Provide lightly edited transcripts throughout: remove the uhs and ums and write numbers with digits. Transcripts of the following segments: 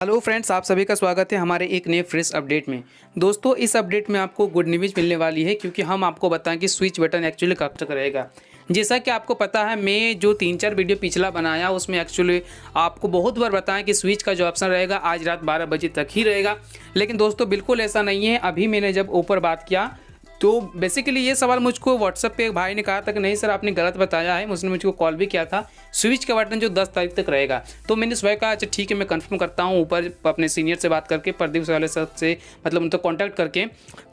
Hello friends, आप सभी का स्वागत है हमारे एक नए फ्रेश अपडेट में। दोस्तों, इस अपडेट में आपको गुड न्यूज़ मिलने वाली है क्योंकि हम आपको बताएं कि स्विच बटन एक्चुअली कब तक रहेगा। जैसा कि आपको पता है, मैं जो 3-4 वीडियो पिछला बनाया उसमें एक्चुअली आपको बहुत बार बताया कि स्विच का जो ऑप्शन रहेगा आज रात 12 बजे तक ही रहेगा। लेकिन दोस्तों बिल्कुल ऐसा नहीं है। अभी मैंने जब ऊपर बात किया तो बेसिकली ये सवाल मुझको व्हाट्सएप पे एक भाई ने कहा था कि नहीं सर, आपने गलत बताया है। उसने मुझको कॉल भी किया था। स्विच का बटन जो 10 तारीख तक रहेगा, तो मैंने सुबह कहा अच्छा ठीक है, मैं कंफर्म करता हूँ ऊपर अपने सीनियर से बात करके, प्रदीप वाले सर से मतलब उनसे कॉन्टैक्ट करके।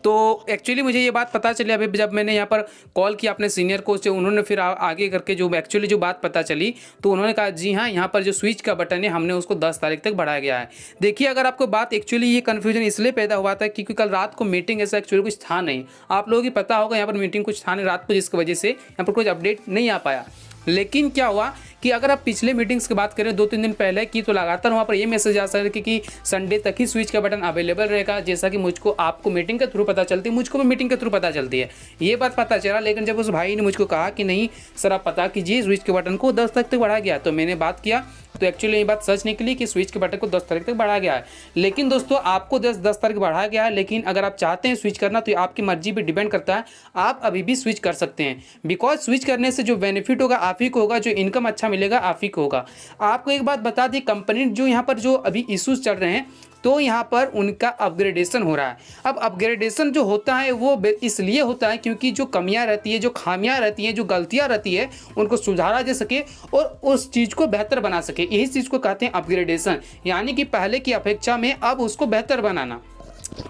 तो एक्चुअली मुझे ये बात पता चली अभी जब मैंने यहाँ पर कॉल किया अपने सीनियर को, जो उन्होंने फिर आगे करके जो एक्चुअली जो बात पता चली तो उन्होंने कहा जी हाँ, यहाँ पर जो स्विच का बटन है हमने उसको 10 तारीख तक बढ़ाया गया है। देखिए, अगर आपको बात एक्चुअली ये कन्फ्यूजन इसलिए पैदा हुआ था क्योंकि कल रात को मीटिंग ऐसा एक्चुअली कुछ था नहीं। आप लोगों की पता होगा यहाँ पर मीटिंग कुछ था नहीं रात को, जिसकी वजह से यहाँ पर कुछ अपडेट नहीं आ पाया। लेकिन क्या हुआ कि अगर आप पिछले मीटिंग्स की बात करें 2-3 दिन पहले की, तो लगातार वहाँ पर ये मैसेज आ सकता है कि संडे तक ही स्विच का बटन अवेलेबल रहेगा। जैसा कि मुझको आपको मीटिंग के थ्रू पता चलती है, मुझको भी मीटिंग के थ्रू पता चलती है, ये बात पता चला। लेकिन जब उस भाई ने मुझको कहा कि नहीं सर, आप पता कीजिए स्विच के बटन को 10 तक बढ़ाया गया, तो मैंने बात किया तो एक्चुअली ये बात सच निकली कि स्विच के बटन को 10 तारीख तक बढ़ाया गया है। लेकिन दोस्तों, आपको 10 तारीख बढ़ाया गया है, लेकिन अगर आप चाहते हैं स्विच करना तो आपकी मर्जी पे डिपेंड करता है। आप अभी भी स्विच कर सकते हैं, बिकॉज स्विच करने से जो बेनिफिट होगा आप ही को होगा, जो इनकम अच्छा मिलेगा आप ही को होगा। आपको एक बात बता दी, कंपनी जो यहाँ पर जो अभी इश्यूज चल रहे हैं तो यहाँ पर उनका अपग्रेडेशन हो रहा है। अब अपग्रेडेशन जो होता है वो इसलिए होता है क्योंकि जो कमियां रहती है, जो खामियां रहती हैं, जो गलतियां रहती है, उनको सुधारा जा सके और उस चीज़ को बेहतर बना सके। यही चीज़ को कहते हैं अपग्रेडेशन, यानी कि पहले की अपेक्षा में अब उसको बेहतर बनाना।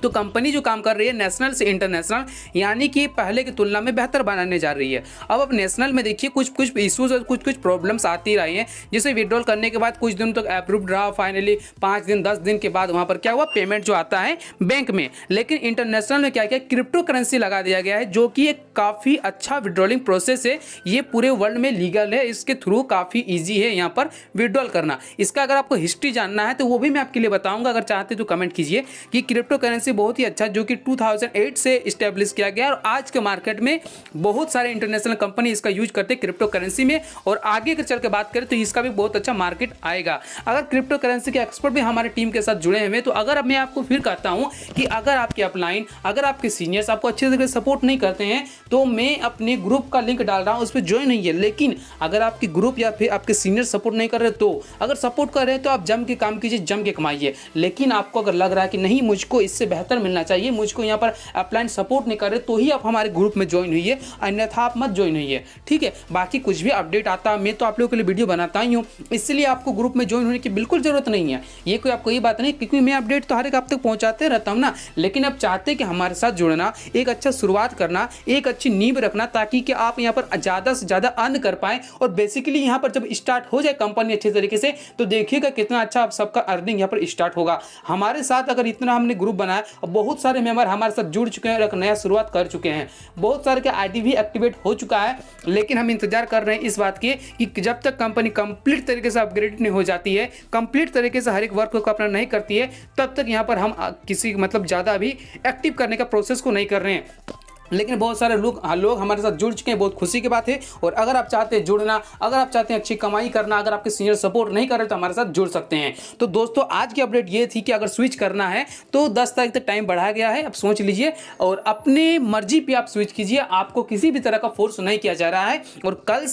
तो कंपनी जो काम कर रही है नेशनल से इंटरनेशनल, यानी कि पहले की तुलना में बेहतर बनाने जा रही है। अब नेशनल में देखिए कुछ इश्यूज और कुछ प्रॉब्लम्स आती रही हैं। जैसे विड्रॉल करने के बाद कुछ दिन तक अप्रूव्ड रहा, फाइनली 5 दिन 10 दिन के बाद वहाँ पर क्या हुआ, पेमेंट जो आता है बैंक में। लेकिन इंटरनेशनल में क्या किया, क्रिप्टो करेंसी लगा दिया गया है, जो कि एक काफ़ी अच्छा विड्रॉलिंग प्रोसेस है। ये पूरे वर्ल्ड में लीगल है, इसके थ्रू काफ़ी ईजी है यहाँ पर विड्रॉल करना। इसका अगर आपको हिस्ट्री जानना है तो वो भी मैं आपके लिए बताऊँगा, अगर चाहते तो कमेंट कीजिए। कि क्रिप्टो करेंसी बहुत ही अच्छा, जो कि 2008 से इस्टेब्लिश किया गया और आज के मार्केट में बहुत सारे इंटरनेशनल कंपनी इसका यूज करते हैं क्रिप्टो करेंसी में। और आगे के चल के बात करें तो इसका भी बहुत अच्छा मार्केट आएगा। अगर क्रिप्टो करेंसी के एक्सपर्ट भी हमारे टीम के साथ जुड़े हुए हैं, तो अगर मैं आपको फिर कहता हूं कि अगर आपके अपलाइन, अगर आपके सीनियर्स आपको अच्छे तरीके से सपोर्ट नहीं करते हैं, तो मैं अपने ग्रुप का लिंक डाल रहा हूं, उस पर ज्वाइन नहीं है। लेकिन अगर आपकी ग्रुप या फिर आपके सीनियर सपोर्ट नहीं कर रहे, तो अगर सपोर्ट कर रहे हैं तो आप जम के काम कीजिए, जम के कमाइए। लेकिन आपको अगर लग रहा है कि नहीं मुझको इससे बेहतर मिलना चाहिए, मुझको यहाँ पर अपलाइन सपोर्ट नहीं कर रहे, तो ही आप हमारे ग्रुप में ज्वाइन हुई है, अन्यथा आप मत ज्वाइन हुई है, ठीक है। बाकी कुछ भी अपडेट आता है मैं तो आप लोगों के लिए वीडियो बनाता ही हूँ, इसलिए आपको ग्रुप में ज्वाइन होने की बिल्कुल जरूरत नहीं है। ये कोई आपको ये बात नहीं, क्योंकि मैं अपडेट तो हर एक आप तक पहुँचाते रहता हूँ ना। लेकिन आप चाहते कि हमारे साथ जुड़ना, एक अच्छा शुरुआत करना, एक अच्छी नींव रखना, ताकि कि आप यहाँ पर ज़्यादा से ज़्यादा अर्न कर पाएँ। और बेसिकली यहाँ पर जब स्टार्ट हो जाए कंपनी अच्छे तरीके से, तो देखिएगा कितना अच्छा आप सबका अर्निंग यहाँ पर स्टार्ट होगा। हमारे साथ अगर इतना हमने ग्रुप बनाया और बहुत सारे मेंबर हमारे साथ जुड़ चुके हैं और एक नया शुरुआत कर चुके हैं, बहुत सारे का आईडी भी एक्टिवेट हो चुका है। लेकिन हम इंतजार कर रहे हैं इस बात के कि जब तक कंपनी कंप्लीट तरीके से अपग्रेड नहीं हो जाती है, कंप्लीट तरीके से हर एक वर्क को अपना नहीं करती है, तब तक यहाँ पर हम किसी मतलब ज़्यादा अभी एक्टिव करने का प्रोसेस को नहीं कर रहे हैं। लेकिन बहुत सारे लोग हमारे साथ जुड़ चुके हैं, बहुत खुशी की बात है। और अगर आप चाहते हैं जुड़ना, अगर आप चाहते हैं अच्छी कमाई करना, अगर आपके सीनियर सपोर्ट नहीं कर रहे तो हमारे साथ जुड़ सकते हैं। तो दोस्तों, आज की अपडेट ये थी कि अगर स्विच करना है तो 10 तारीख तक टाइम बढ़ाया गया है। आप सोच लीजिए और अपने मर्जी पे आप स्विच कीजिए, आपको किसी भी तरह का फोर्स नहीं किया जा रहा है। और कल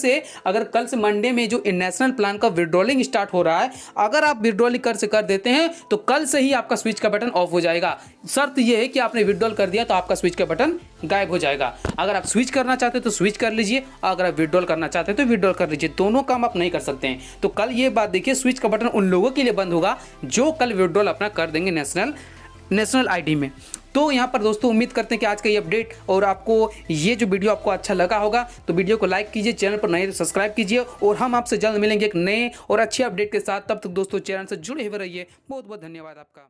से मंडे में जो नेशनल प्लान का विड्रॉलिंग स्टार्ट हो रहा है, अगर आप विड्रॉलिंग कर देते हैं तो कल से ही आपका स्विच का बटन ऑफ हो जाएगा। शर्त यह है कि आपने विड्रॉल कर दिया तो आपका स्विच का बटन गायब हो जाएगा। अगर आप स्विच करना चाहते हैं तो स्विच कर लीजिए, अगर आप विड्रॉल करना चाहते हैं तो विड्रॉल कर लीजिए। दोनों काम आप नहीं कर सकते हैं। तो कल ये बात देखिए, स्विच का बटन उन लोगों के लिए बंद होगा जो कल विड्रॉल अपना कर देंगे नेशनल आईडी में। तो यहाँ पर दोस्तों उम्मीद करते हैं कि आज का ये अपडेट और आपको ये जो वीडियो आपको अच्छा लगा होगा, तो वीडियो को लाइक कीजिए, चैनल पर नए तो सब्सक्राइब कीजिए। और हम आपसे जल्द मिलेंगे एक नए और अच्छे अपडेट के साथ। तब तक दोस्तों चैनल से जुड़े हुए रहिए। बहुत बहुत धन्यवाद आपका।